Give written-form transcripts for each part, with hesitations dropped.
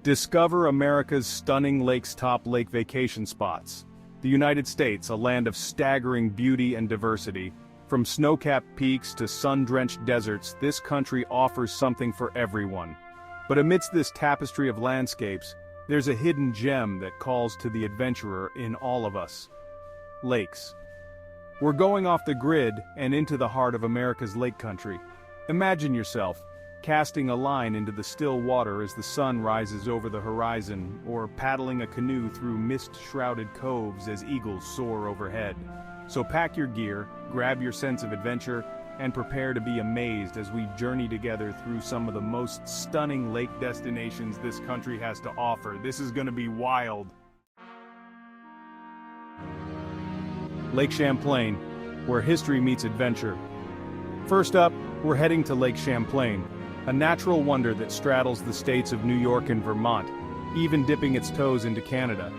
Discover America's stunning lakes top lake vacation spots. The United States, a land of staggering beauty and diversity. From snow-capped peaks to sun-drenched deserts, this country offers something for everyone. But amidst this tapestry of landscapes, there's a hidden gem that calls to the adventurer in all of us. Lakes. We're going off the grid and into the heart of America's lake country. Imagine yourself casting a line into the still water as the sun rises over the horizon, or paddling a canoe through mist-shrouded coves as eagles soar overhead. So pack your gear, grab your sense of adventure, and prepare to be amazed as we journey together through some of the most stunning lake destinations this country has to offer. This is gonna be wild. Lake Champlain, where history meets adventure. First up, we're heading to Lake Champlain, a natural wonder that straddles the states of New York and Vermont, even dipping its toes into Canada.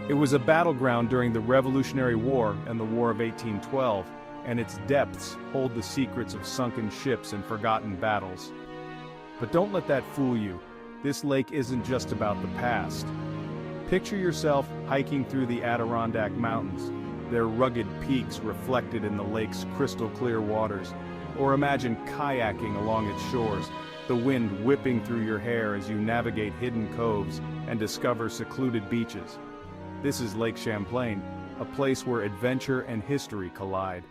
It was a battleground during the Revolutionary War and the War of 1812, and its depths hold the secrets of sunken ships and forgotten battles. But don't let that fool you. This lake isn't just about the past. Picture yourself hiking through the Adirondack Mountains, their rugged peaks reflected in the lake's crystal-clear waters. Or imagine kayaking along its shores, the wind whipping through your hair as you navigate hidden coves and discover secluded beaches. This is Lake Champlain, a place where adventure and history collide.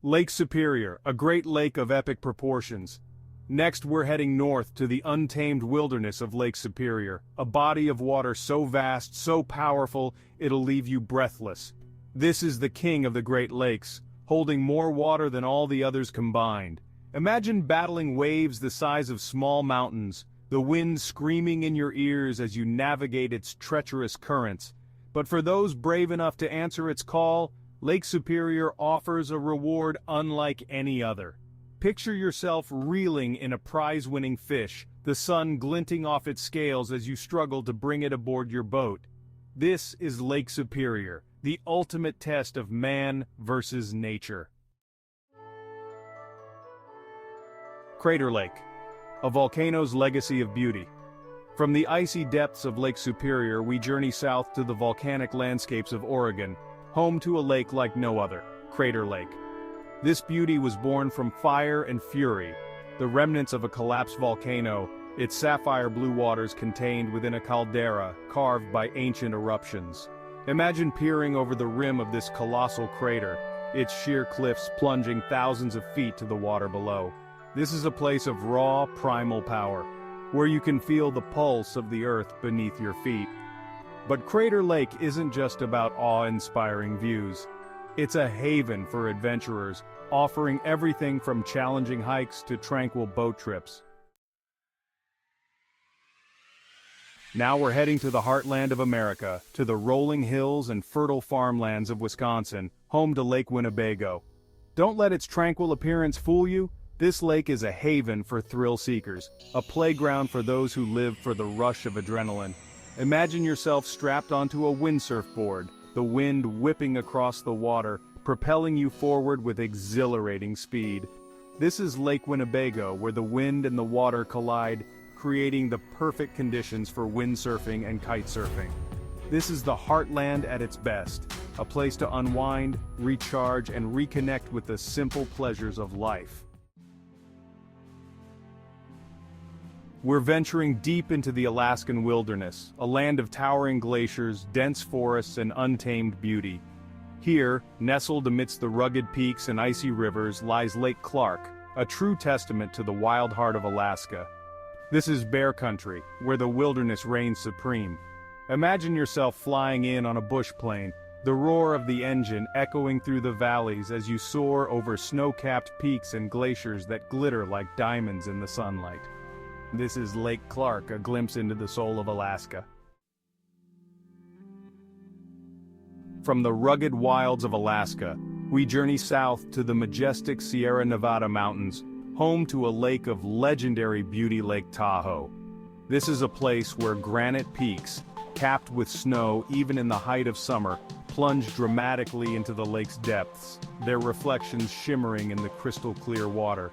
Lake Superior, a great lake of epic proportions. Next, we're heading north to the untamed wilderness of Lake Superior, a body of water so vast, so powerful, it'll leave you breathless. This is the king of the Great Lakes, holding more water than all the others combined. Imagine battling waves the size of small mountains, the wind screaming in your ears as you navigate its treacherous currents. But for those brave enough to answer its call, Lake Superior offers a reward unlike any other. Picture yourself reeling in a prize-winning fish, the sun glinting off its scales as you struggle to bring it aboard your boat. This is Lake Superior, the ultimate test of man versus nature. Crater Lake, a volcano's legacy of beauty. From the icy depths of Lake Superior, we journey south to the volcanic landscapes of Oregon, home to a lake like no other, Crater Lake. This beauty was born from fire and fury, the remnants of a collapsed volcano, its sapphire blue waters contained within a caldera carved by ancient eruptions. Imagine peering over the rim of this colossal crater, its sheer cliffs plunging thousands of feet to the water below. This is a place of raw, primal power, where you can feel the pulse of the earth beneath your feet. But Crater Lake isn't just about awe-inspiring views. It's a haven for adventurers, offering everything from challenging hikes to tranquil boat trips. Now we're heading to the heartland of America, to the rolling hills and fertile farmlands of Wisconsin, home to Lake Winnebago. Don't let its tranquil appearance fool you. This lake is a haven for thrill seekers, a playground for those who live for the rush of adrenaline. Imagine yourself strapped onto a windsurf board, the wind whipping across the water, propelling you forward with exhilarating speed. This is Lake Winnebago, where the wind and the water collide, creating the perfect conditions for windsurfing and kitesurfing. This is the heartland at its best, a place to unwind, recharge, and reconnect with the simple pleasures of life. We're venturing deep into the Alaskan wilderness, a land of towering glaciers, dense forests, and untamed beauty. Here, nestled amidst the rugged peaks and icy rivers, lies Lake Clark, a true testament to the wild heart of Alaska. This is bear country, where the wilderness reigns supreme. Imagine yourself flying in on a bush plane, the roar of the engine echoing through the valleys as you soar over snow-capped peaks and glaciers that glitter like diamonds in the sunlight. This is Lake Clark, a glimpse into the soul of Alaska. From the rugged wilds of Alaska, we journey south to the majestic Sierra Nevada mountains, home to a lake of legendary beauty, Lake Tahoe. This is a place where granite peaks, capped with snow even in the height of summer, plunge dramatically into the lake's depths, their reflections shimmering in the crystal-clear water.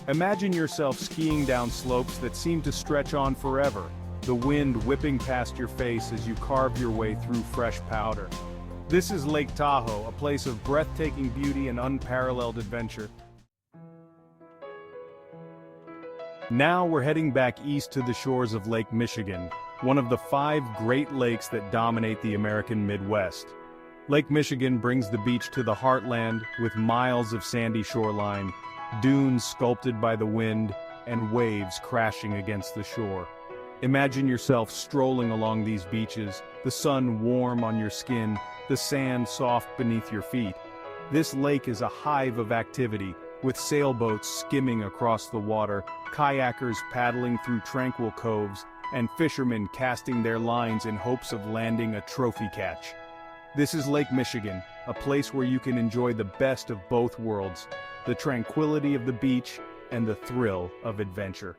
Imagine yourself skiing down slopes that seem to stretch on forever, the wind whipping past your face as you carve your way through fresh powder. This is Lake Tahoe, a place of breathtaking beauty and unparalleled adventure. Now we're heading back east to the shores of Lake Michigan, one of the 5 Great Lakes that dominate the American Midwest. Lake Michigan brings the beach to the heartland with miles of sandy shoreline, dunes sculpted by the wind, and waves crashing against the shore. Imagine yourself strolling along these beaches, the sun warm on your skin, the sand soft beneath your feet. This lake is a hive of activity, with sailboats skimming across the water, kayakers paddling through tranquil coves, and fishermen casting their lines in hopes of landing a trophy catch. This is Lake Michigan, a place where you can enjoy the best of both worlds, the tranquility of the beach and the thrill of adventure.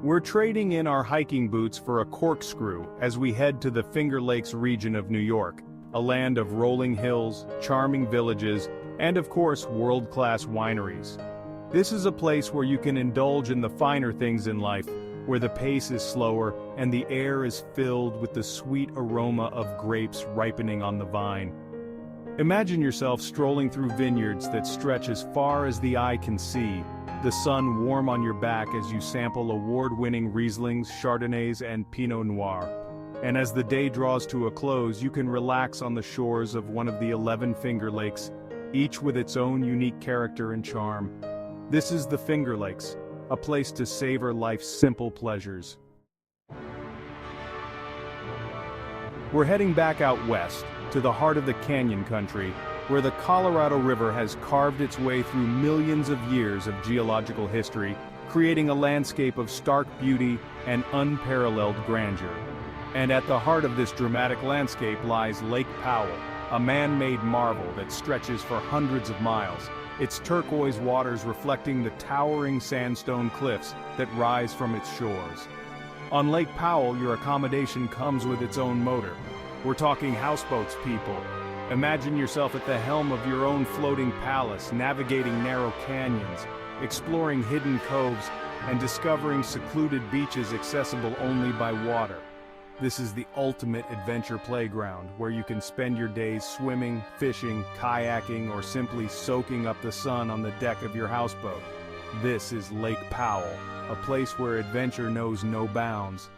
We're trading in our hiking boots for a corkscrew as we head to the Finger Lakes region of New York, a land of rolling hills, charming villages, and of course world-class wineries. This is a place where you can indulge in the finer things in life, where the pace is slower and the air is filled with the sweet aroma of grapes ripening on the vine. Imagine yourself strolling through vineyards that stretch as far as the eye can see, the sun warm on your back as you sample award-winning Rieslings, Chardonnays, and Pinot Noir. And as the day draws to a close, you can relax on the shores of one of the 11 Finger Lakes, each with its own unique character and charm. This is the Finger Lakes, a place to savor life's simple pleasures. We're heading back out west, to the heart of the Canyon Country, where the Colorado River has carved its way through millions of years of geological history, creating a landscape of stark beauty and unparalleled grandeur. And at the heart of this dramatic landscape lies Lake Powell, a man-made marvel that stretches for hundreds of miles, its turquoise waters reflecting the towering sandstone cliffs that rise from its shores. On Lake Powell, your accommodation comes with its own motor. We're talking houseboats, people. Imagine yourself at the helm of your own floating palace, navigating narrow canyons, exploring hidden coves, and discovering secluded beaches accessible only by water. This is the ultimate adventure playground, where you can spend your days swimming, fishing, kayaking, or simply soaking up the sun on the deck of your houseboat. This is Lake Powell, a place where adventure knows no bounds.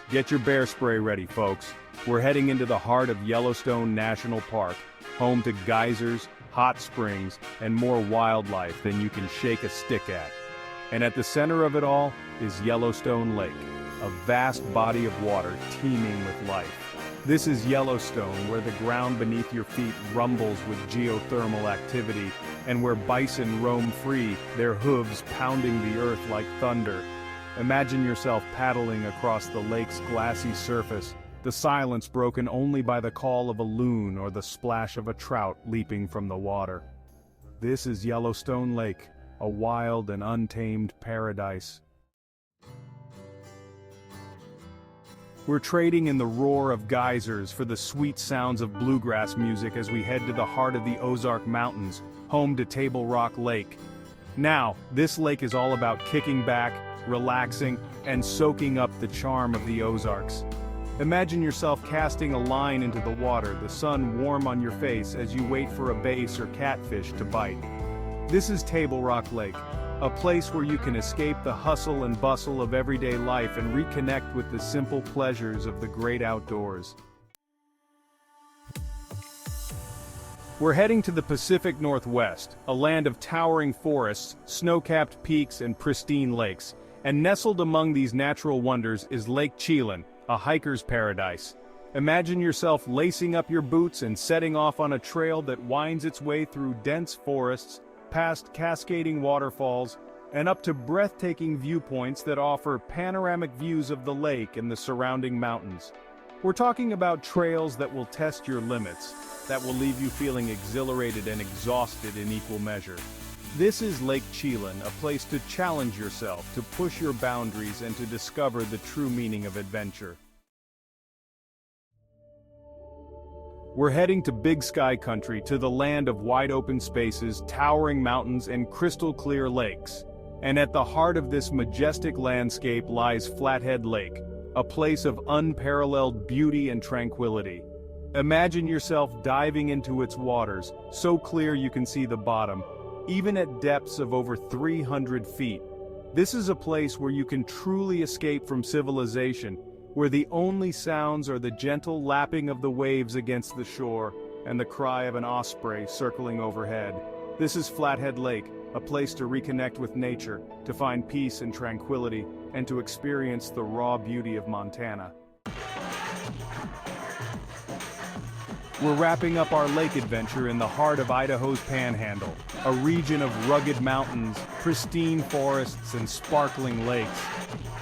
Get your bear spray ready, folks. We're heading into the heart of Yellowstone National Park, home to geysers, hot springs, and more wildlife than you can shake a stick at. And at the center of it all is Yellowstone Lake, a vast body of water teeming with life. This is Yellowstone, where the ground beneath your feet rumbles with geothermal activity, and where bison roam free, their hooves pounding the earth like thunder. Imagine yourself paddling across the lake's glassy surface, the silence broken only by the call of a loon or the splash of a trout leaping from the water. This is Yellowstone Lake, a wild and untamed paradise. We're trading in the roar of geysers for the sweet sounds of bluegrass music as we head to the heart of the Ozark Mountains, home to Table Rock Lake. Now, this lake is all about kicking back, relaxing, and soaking up the charm of the Ozarks. Imagine yourself casting a line into the water, the sun warm on your face as you wait for a bass or catfish to bite. This is Table Rock Lake, a place where you can escape the hustle and bustle of everyday life and reconnect with the simple pleasures of the great outdoors. We're heading to the Pacific Northwest, a land of towering forests, snow-capped peaks, and pristine lakes. And nestled among these natural wonders is Lake Chelan, a hiker's paradise. Imagine yourself lacing up your boots and setting off on a trail that winds its way through dense forests, past cascading waterfalls, and up to breathtaking viewpoints that offer panoramic views of the lake and the surrounding mountains. We're talking about trails that will test your limits, that will leave you feeling exhilarated and exhausted in equal measure. This is Lake Chelan, a place to challenge yourself, to push your boundaries, and to discover the true meaning of adventure. We're heading to Big Sky Country, to the land of wide open spaces, towering mountains, and crystal clear lakes. And at the heart of this majestic landscape lies Flathead Lake, a place of unparalleled beauty and tranquility. Imagine yourself diving into its waters, so clear you can see the bottom, even at depths of over 300 feet. This is a place where you can truly escape from civilization, where the only sounds are the gentle lapping of the waves against the shore and the cry of an osprey circling overhead. This is Flathead Lake, a place to reconnect with nature, to find peace and tranquility, and to experience the raw beauty of Montana. We're wrapping up our lake adventure in the heart of Idaho's Panhandle, a region of rugged mountains, pristine forests, and sparkling lakes.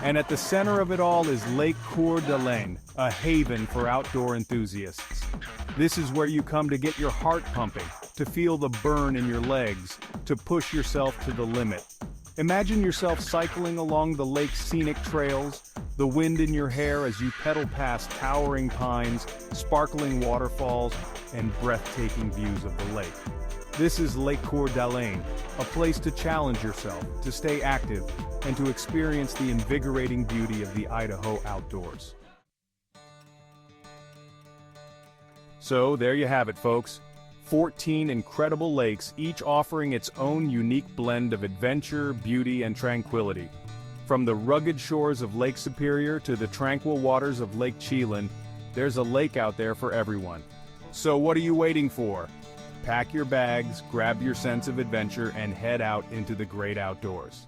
And at the center of it all is Lake Coeur d'Alene, a haven for outdoor enthusiasts. This is where you come to get your heart pumping, to feel the burn in your legs, to push yourself to the limit. Imagine yourself cycling along the lake's scenic trails, the wind in your hair as you pedal past towering pines, sparkling waterfalls, and breathtaking views of the lake. This is Lake Coeur d'Alene, a place to challenge yourself, to stay active, and to experience the invigorating beauty of the Idaho outdoors. So there you have it, folks. 14 incredible lakes, each offering its own unique blend of adventure, beauty, and tranquility. From the rugged shores of Lake Superior to the tranquil waters of Lake Chelan, there's a lake out there for everyone. So what are you waiting for? Pack your bags, grab your sense of adventure, and head out into the great outdoors.